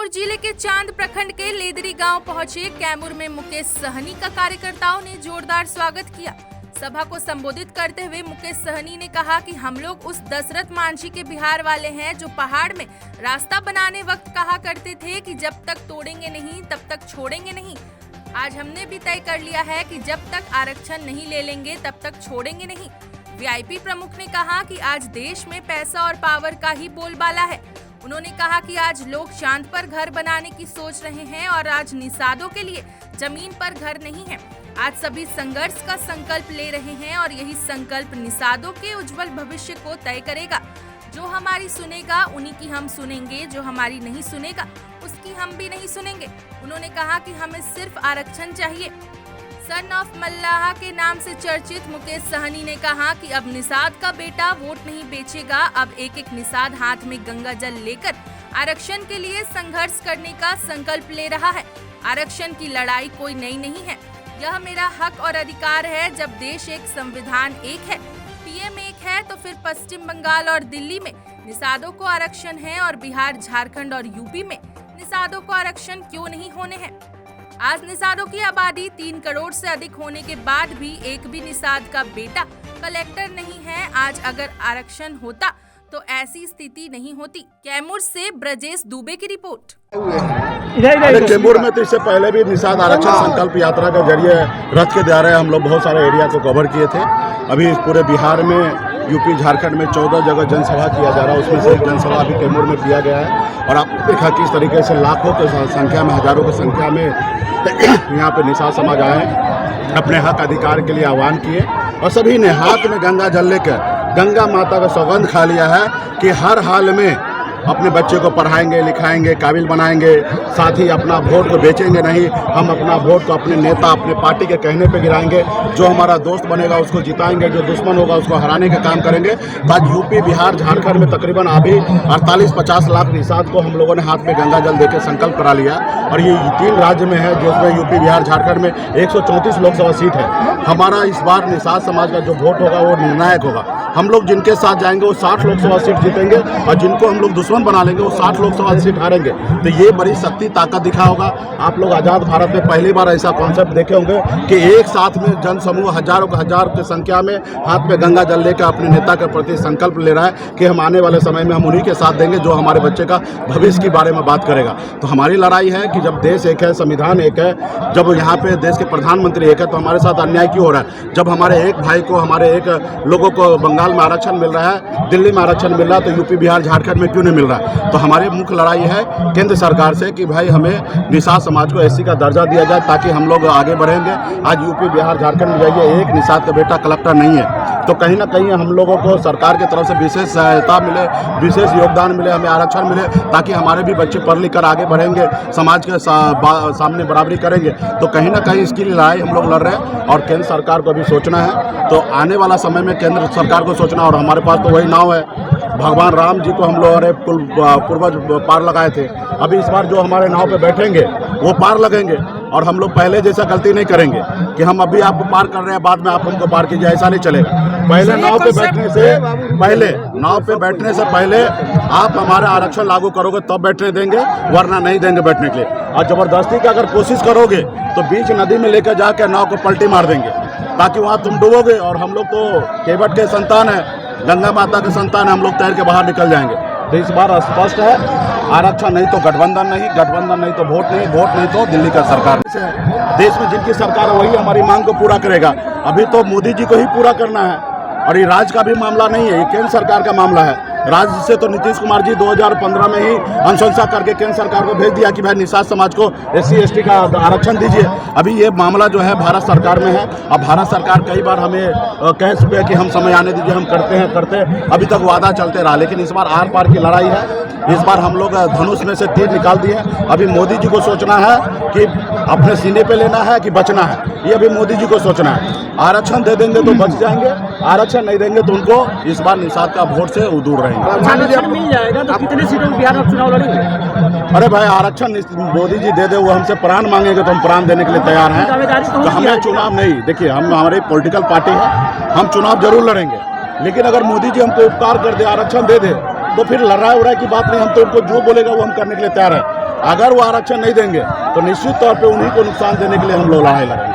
कैमूर जिले के चांद प्रखंड के लेदरी गांव पहुंचे कैमूर में मुकेश सहनी का कार्यकर्ताओं ने जोरदार स्वागत किया। सभा को संबोधित करते हुए मुकेश सहनी ने कहा कि हम लोग उस दशरथ मांझी के बिहार वाले हैं जो पहाड़ में रास्ता बनाने वक्त कहा करते थे कि जब तक तोड़ेंगे नहीं तब तक छोड़ेंगे नहीं। आज हमने भी तय कर लिया है कि जब तक आरक्षण नहीं ले लेंगे तब तक छोड़ेंगे नहीं। वीआईपी प्रमुख ने कहा कि आज देश में पैसा और पावर का ही बोलबाला है। उन्होंने कहा कि आज लोग चांद पर घर बनाने की सोच रहे हैं और आज निषादों के लिए जमीन पर घर नहीं है। आज सभी संघर्ष का संकल्प ले रहे हैं और यही संकल्प निषादों के उज्जवल भविष्य को तय करेगा। जो हमारी सुनेगा उन्हीं की हम सुनेंगे, जो हमारी नहीं सुनेगा उसकी हम भी नहीं सुनेंगे। उन्होंने कहा कि हमें सिर्फ आरक्षण चाहिए। सन ऑफ मल्लाह के नाम से चर्चित मुकेश सहनी ने कहा कि अब निषाद का बेटा वोट नहीं बेचेगा। अब एक एक निषाद हाथ में गंगा जल लेकर आरक्षण के लिए संघर्ष करने का संकल्प ले रहा है। आरक्षण की लड़ाई कोई नई नहीं है, यह मेरा हक और अधिकार है। जब देश एक, संविधान एक है, पीएम एक है, तो फिर पश्चिम बंगाल और दिल्ली में निषादों को आरक्षण है और बिहार, झारखंड और यूपी में निषादों को आरक्षण क्यों नहीं होने हैं। आज निषादों की आबादी 3 करोड़ से अधिक होने के बाद भी एक भी निषाद का बेटा कलेक्टर नहीं है। आज अगर आरक्षण होता तो ऐसी स्थिति नहीं होती। कैमूर से ब्रजेश दुबे की रिपोर्ट। कैमूर में तो इससे पहले भी निषाद आरक्षण संकल्प यात्रा के जरिए रथ के द्वारा हम लोग बहुत सारे एरिया को कवर किए थे। अभी इस पूरे बिहार में, यूपी, झारखंड में 14 जगह जनसभा किया जा रहा है। उसमें से एक जनसभा अभी कैमूर में किया गया है और आप देखा किस तरीके से लाखों की संख्या में, हजारों की संख्या में यहाँ पे निषाद समाज आए, अपने हक अधिकार के लिए आह्वान किए और सभी ने हाथ में गंगा जल लेकर गंगा माता का सौगंध खा लिया है कि हर हाल में अपने बच्चे को पढ़ाएंगे, लिखाएंगे, काबिल बनाएंगे, साथ ही अपना वोट को बेचेंगे नहीं। हम अपना वोट को अपने नेता, अपने पार्टी के कहने पे गिराएंगे। जो हमारा दोस्त बनेगा उसको जिताएंगे, जो दुश्मन होगा उसको हराने का काम करेंगे। आज यूपी, बिहार, झारखंड में तकरीबन अभी 48-50 लाख निषाद को हम लोगों ने हाथ में गंगा जल देकर संकल्प करा लिया और ये 3 राज्य में है जिसमें यूपी, बिहार, झारखंड में 134 लोकसभा सीट है। हमारा इस बार निषाद समाज का जो वोट होगा वो निर्णायक होगा। हम लोग जिनके साथ जाएंगे वो 60 लोकसभा सीट जीतेंगे और जिनको हम लोग दुश्मन बना लेंगे वो 60 लोकसभा सीट हारेंगे। तो ये बड़ी शक्ति, ताकत दिखा होगा। आप लोग आज़ाद भारत में पहली बार ऐसा कॉन्सेप्ट देखे होंगे कि एक साथ में जन समूह हजारों की संख्या में हाथ में गंगा जल लेकर अपने नेता के प्रति संकल्प ले रहा है कि हम आने वाले समय में हम उन्हीं के साथ देंगे जो हमारे बच्चे का भविष्य के बारे में बात करेगा। तो हमारी लड़ाई है कि जब देश एक है, संविधान एक है, जब यहाँ पे देश के प्रधानमंत्री एक है, तो हमारे साथ अन्याय क्यों हो रहा है। जब हमारे एक भाई को, हमारे एक लोगों को बंगाल में आरक्षण मिल रहा है, दिल्ली में आरक्षण मिल रहा है, तो यूपी, बिहार, झारखंड में क्यों नहीं मिल रहा है। तो हमारी मुख्य लड़ाई है केंद्र सरकार से कि भाई हमें निषाद समाज को एससी का दर्जा दिया जाए ताकि हम लोग आगे बढ़ेंगे। आज यूपी, बिहार, झारखंड में जाइए, एक निषाद का बेटा कलेक्टर नहीं है। तो कहीं ना कहीं हम लोगों को सरकार की तरफ से विशेष सहायता मिले, विशेष योगदान मिले, हमें आरक्षण मिले ताकि हमारे भी बच्चे पढ़ लिख कर आगे बढ़ेंगे, समाज के सामने बराबरी करेंगे। तो कहीं ना कहीं इसकी लड़ाई हम लोग लड़ रहे हैं और केंद्र सरकार को भी सोचना है। तो आने वाला समय में केंद्र सरकार को सोचना, और हमारे पास तो वही नाव है। भगवान राम जी को हम लोगों ने पूर्वज पार लगाए थे। अभी इस बार जो हमारे नाव पे बैठेंगे वो पार लगेंगे और हम लोग पहले जैसा गलती नहीं करेंगे कि हम अभी आपको पार कर रहे हैं, बाद में आप हमको पार कीजिए, ऐसा नहीं चलेगा। पहले नाव पे बैठने से पहले आप हमारा आरक्षण लागू करोगे तब बैठने देंगे, वरना नहीं देंगे बैठने के लिए। और जबरदस्ती की अगर कोशिश करोगे तो बीच नदी में लेकर जाकर नाव को पलटी मार देंगे ताकि वहाँ तुम डूबोगे और हम लोग तो केवट के संतान है, गंगा माता के संतान है, हम लोग तैर के बाहर निकल जाएंगे। तो इस बार स्पष्ट है, आरक्षण नहीं तो गठबंधन नहीं, गठबंधन नहीं तो वोट नहीं, वोट नहीं तो दिल्ली का सरकार। देश में जिनकी सरकार है वही हमारी मांग को पूरा करेगा। अभी तो मोदी जी को ही पूरा करना है और ये राज्य का भी मामला नहीं है, ये केंद्र सरकार का मामला है। राज्य से तो नीतीश कुमार जी 2015 में ही अनुशंसा करके केंद्र सरकार को भेज दिया कि भाई निषाद समाज को SC ST का आरक्षण दीजिए। अभी ये मामला जो है भारत सरकार में है। अब भारत सरकार कई बार हमें कह चुके कि हम समय आने दीजिए, हम करते हैं, अभी तक वादा चलते रहा। लेकिन इस बार आर पार की लड़ाई है। इस बार हम लोग धनुष में से तीर निकाल दिए। अभी मोदी जी को सोचना है कि अपने सीने पे लेना है कि बचना है, ये अभी मोदी जी को सोचना है। आरक्षण दे देंगे तो बच जाएंगे, आरक्षण नहीं देंगे तो उनको इस बार निषाद का वोट से दूर रहेंगे। आरक्षण मिल जाएगा तो कितने सीटों में बिहार में चुनाव लड़ेंगे। अरे भाई आरक्षण मोदी जी दे दे, वो हमसे प्राण मांगेंगे तो हम प्राण देने के लिए तैयार हैं। तो हमें चुनाव नहीं, देखिए हम हमारी पॉलिटिकल पार्टी है, हम चुनाव जरूर लड़ेंगे, लेकिन अगर मोदी जी हमको उपकार कर दे, आरक्षण दे दे तो फिर लड़ाई उड़ाई की बात नहीं, हम तो उनको जो बोलेगा वो हम करने के लिए तैयार है। अगर वो आरक्षण नहीं देंगे तो निश्चित तौर पे उन्हीं को नुकसान देने के लिए हम लोग लड़ाई लड़ेंगे।